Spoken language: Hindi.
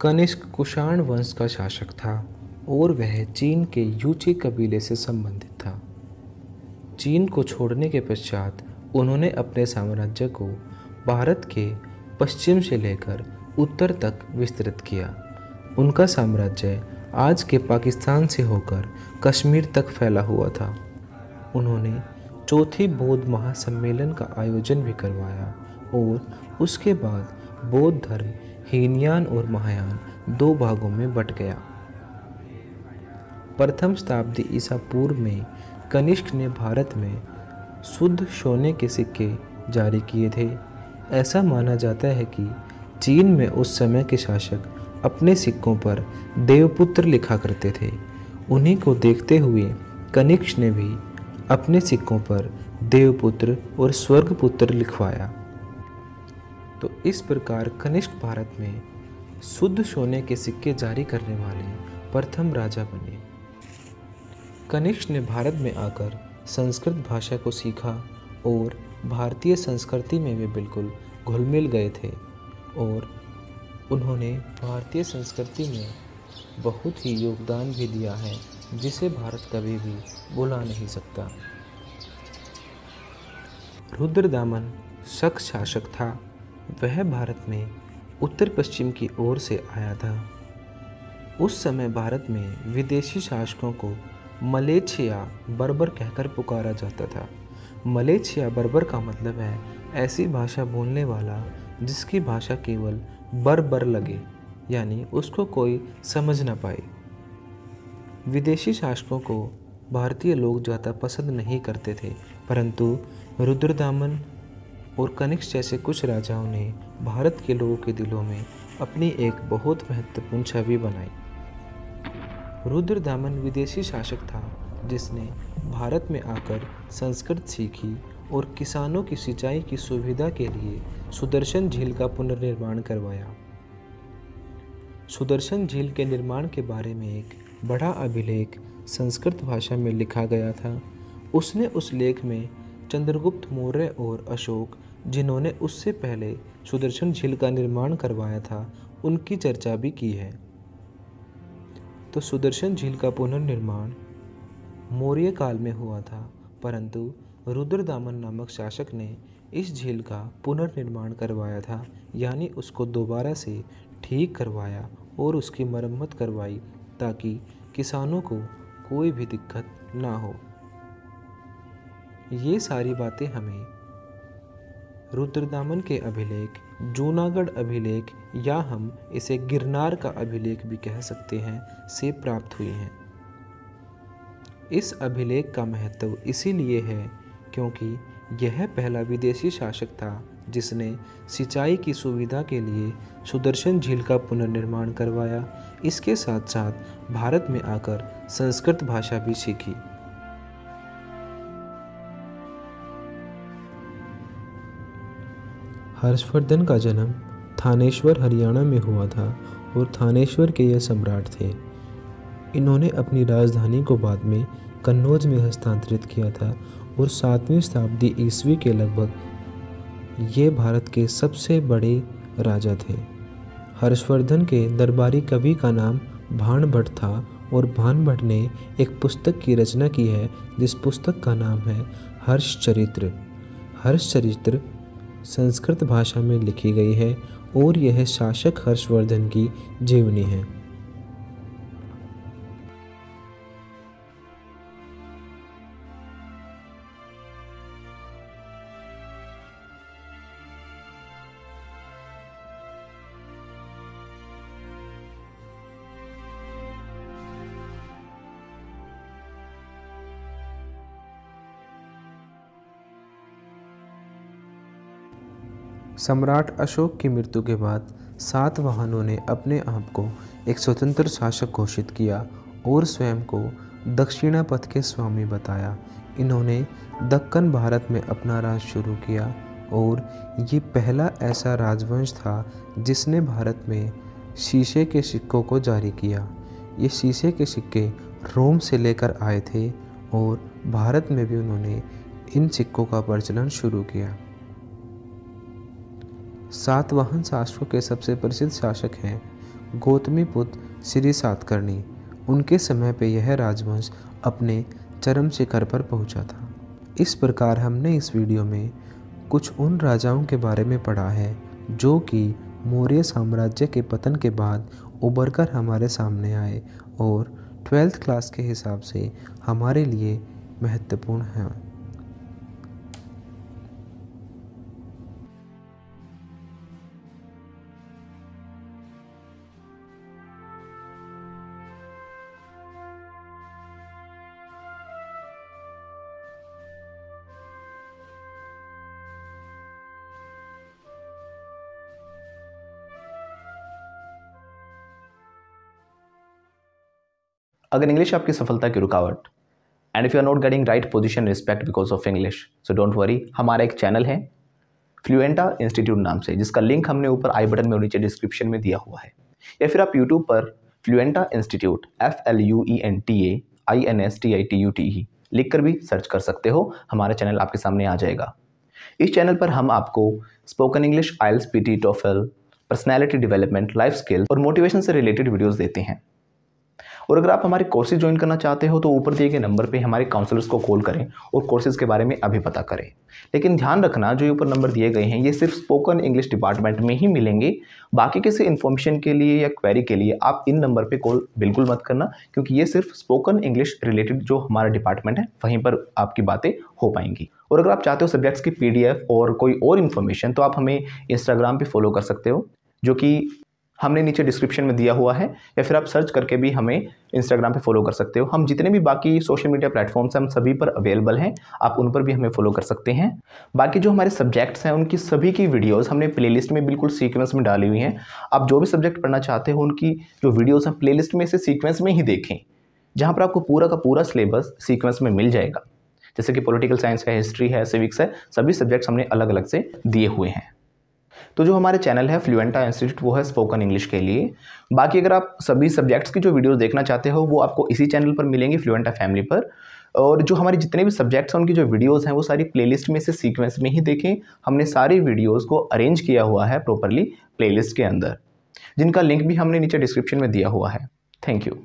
कनिष्क कुषाण वंश का शासक था और वह चीन के यूची कबीले से संबंधित था। चीन को छोड़ने के पश्चात उन्होंने अपने साम्राज्य को भारत के पश्चिम से लेकर उत्तर तक विस्तृत किया। उनका साम्राज्य आज के पाकिस्तान से होकर कश्मीर तक फैला हुआ था। उन्होंने चौथी बौद्ध महासम्मेलन का आयोजन भी करवाया और उसके बाद बौद्ध धर्म हीनयान और महायान दो भागों में बंट गया। प्रथम शताब्दी ईसा पूर्व में कनिष्क ने भारत में शुद्ध सोने के सिक्के जारी किए थे। ऐसा माना जाता है कि चीन में उस समय के शासक अपने सिक्कों पर देवपुत्र लिखा करते थे। उन्हीं को देखते हुए कनिष्क ने भी अपने सिक्कों पर देवपुत्र और स्वर्गपुत्र लिखवाया। तो इस प्रकार कनिष्क भारत में शुद्ध सोने के सिक्के जारी करने वाले प्रथम राजा बने। कनिष्क ने भारत में आकर संस्कृत भाषा को सीखा और भारतीय संस्कृति में वे बिल्कुल घुल मिल गए थे और उन्होंने भारतीय संस्कृति में बहुत ही योगदान भी दिया है, जिसे भारत कभी भी भुला नहीं सकता। रुद्रदामन शक शासक था। वह भारत में उत्तर पश्चिम की ओर से आया था। उस समय भारत में विदेशी शासकों को मलेच्छिया बर्बर कहकर पुकारा जाता था। मलेच्छिया बर्बर का मतलब है ऐसी भाषा बोलने वाला जिसकी भाषा केवल बर्बर लगे, यानी उसको कोई समझ ना पाए। विदेशी शासकों को भारतीय लोग ज़्यादा पसंद नहीं करते थे, परंतु रुद्रदामन और कनिष्क जैसे कुछ राजाओं ने भारत के लोगों के दिलों में अपनी एक बहुत महत्वपूर्ण छवि बनाई। रुद्रदामन विदेशी शासक था जिसने भारत में आकर संस्कृत सीखी और किसानों की सिंचाई की सुविधा के लिए सुदर्शन झील का पुनर्निर्माण करवाया। सुदर्शन झील के निर्माण के बारे में एक बड़ा अभिलेख संस्कृत भाषा में लिखा गया था। उसने उस लेख में चंद्रगुप्त मौर्य और अशोक, जिन्होंने उससे पहले सुदर्शन झील का निर्माण करवाया था, उनकी चर्चा भी की है। तो सुदर्शन झील का पुनर्निर्माण मौर्य काल में हुआ था, परंतु रुद्रदामन नामक शासक ने इस झील का पुनर्निर्माण करवाया था, यानी उसको दोबारा से ठीक करवाया और उसकी मरम्मत करवाई ताकि किसानों को कोई भी दिक्कत ना हो। ये सारी बातें हमें रुद्रदामन के अभिलेख, जूनागढ़ अभिलेख या हम इसे गिरनार का अभिलेख भी कह सकते हैं, से प्राप्त हुई हैं। इस अभिलेख का महत्व इसीलिए है क्योंकि यह पहला विदेशी शासक था जिसने सिंचाई की सुविधा के लिए सुदर्शन झील का पुनर्निर्माण करवाया। इसके साथ साथ भारत में आकर संस्कृत भाषा भी सीखी। हर्षवर्धन का जन्म थानेश्वर हरियाणा में हुआ था और थानेश्वर के ये सम्राट थे। इन्होंने अपनी राजधानी को बाद में कन्नौज में हस्तांतरित किया था और 7वीं शताब्दी ईस्वी के लगभग ये भारत के सबसे बड़े राजा थे। हर्षवर्धन के दरबारी कवि का नाम भाणभट्ट था और भाणभट्ट ने एक पुस्तक की रचना की है जिस पुस्तक का नाम है हर्षचरित्र। हर्षचरित्र संस्कृत भाषा में लिखी गई है और यह शासक हर्षवर्धन की जीवनी है। सम्राट अशोक की मृत्यु के बाद सातवाहनों ने अपने आप को एक स्वतंत्र शासक घोषित किया और स्वयं को दक्षिणापथ के स्वामी बताया। इन्होंने दक्कन भारत में अपना राज शुरू किया और ये पहला ऐसा राजवंश था जिसने भारत में शीशे के सिक्कों को जारी किया। ये शीशे के सिक्के रोम से लेकर आए थे और भारत में भी उन्होंने इन सिक्कों का प्रचलन शुरू किया। सातवाहन शासकों के सबसे प्रसिद्ध शासक हैं गौतमीपुत्र श्री सातकर्णी। उनके समय पे यह राजवंश अपने चरम शिखर पर पहुंचा था। इस प्रकार हमने इस वीडियो में कुछ उन राजाओं के बारे में पढ़ा है जो कि मौर्य साम्राज्य के पतन के बाद उभर कर हमारे सामने आए और 12th क्लास के हिसाब से हमारे लिए महत्वपूर्ण हैं। अगर इंग्लिश आपकी सफलता की रुकावट and if you are not getting right position respect because of English, so don't worry, हमारा एक चैनल है फ्लुएंटा इंस्टीट्यूट नाम से, जिसका लिंक हमने ऊपर आई बटन में और नीचे डिस्क्रिप्शन में दिया हुआ है, या फिर आप यूट्यूब पर फ्लुएंटा इंस्टीट्यूट FLUENTA लिख कर भी सर्च कर सकते हो। हमारा चैनल आपके सामने आ जाएगा। इस चैनल पर हम आपको स्पोकन इंग्लिश, आइल्स, PT, TOEFL, personality development, life skill और मोटिवेशन से रिलेटेड वीडियोज़ देते हैं। और अगर आप हमारे कोर्सेज ज्वाइन करना चाहते हो तो ऊपर दिए गए नंबर पे हमारे काउंसलर्स को कॉल करें और कोर्सेज के बारे में अभी पता करें। लेकिन ध्यान रखना, जो ऊपर नंबर दिए गए हैं ये सिर्फ स्पोकन इंग्लिश डिपार्टमेंट में ही मिलेंगे। बाकी किसी इन्फॉर्मेशन के लिए या क्वेरी के लिए आप इन नंबर पे कॉल बिल्कुल मत करना, क्योंकि ये सिर्फ स्पोकन इंग्लिश रिलेटेड जो हमारा डिपार्टमेंट है वहीं पर आपकी बातें हो पाएंगी। और अगर आप चाहते हो सब्जेक्ट्स की PDF और कोई और इन्फॉर्मेशन, तो आप हमें इंस्टाग्राम पर फॉलो कर सकते हो, जो कि हमने नीचे डिस्क्रिप्शन में दिया हुआ है, या फिर आप सर्च करके भी हमें इंस्टाग्राम पे फॉलो कर सकते हो। हम जितने भी बाकी सोशल मीडिया प्लेटफॉर्म्स हैं हम सभी पर अवेलेबल हैं, आप उन पर भी हमें फॉलो कर सकते हैं। बाकी जो हमारे सब्जेक्ट्स हैं उनकी सभी की वीडियोस हमने प्लेलिस्ट में बिल्कुल सीक्वेंस में डाली हुई हैं। आप जो भी सब्जेक्ट पढ़ना चाहते हो उनकी जो वीडियोज़ हैं प्लेलिस्ट में से सीक्वेंस में ही देखें, जहाँ पर आपको पूरा का पूरा सिलेबस सीक्वेंस में मिल जाएगा। जैसे कि पॉलिटिकल साइंस है, हिस्ट्री है, सिविक्स है, सभी सब्जेक्ट्स हमने अलग अलग से दिए हुए हैं। तो जो हमारे चैनल है फ्लुएंटा इंस्टीट्यूट वो है स्पोकन इंग्लिश के लिए। बाकी अगर आप सभी सब्जेक्ट्स की जो वीडियोस देखना चाहते हो वो आपको इसी चैनल पर मिलेंगी, फ्लुएंटा फैमिली पर। और जो हमारे जितने भी सब्जेक्ट्स हैं उनकी जो वीडियोस हैं वो सारी प्लेलिस्ट में से सीक्वेंस में ही देखें। हमने सारी वीडियोज़ को अरेंज किया हुआ है प्रॉपरली प्लेलिस्ट के अंदर, जिनका लिंक भी हमने नीचे डिस्क्रिप्शन में दिया हुआ है। Thank you.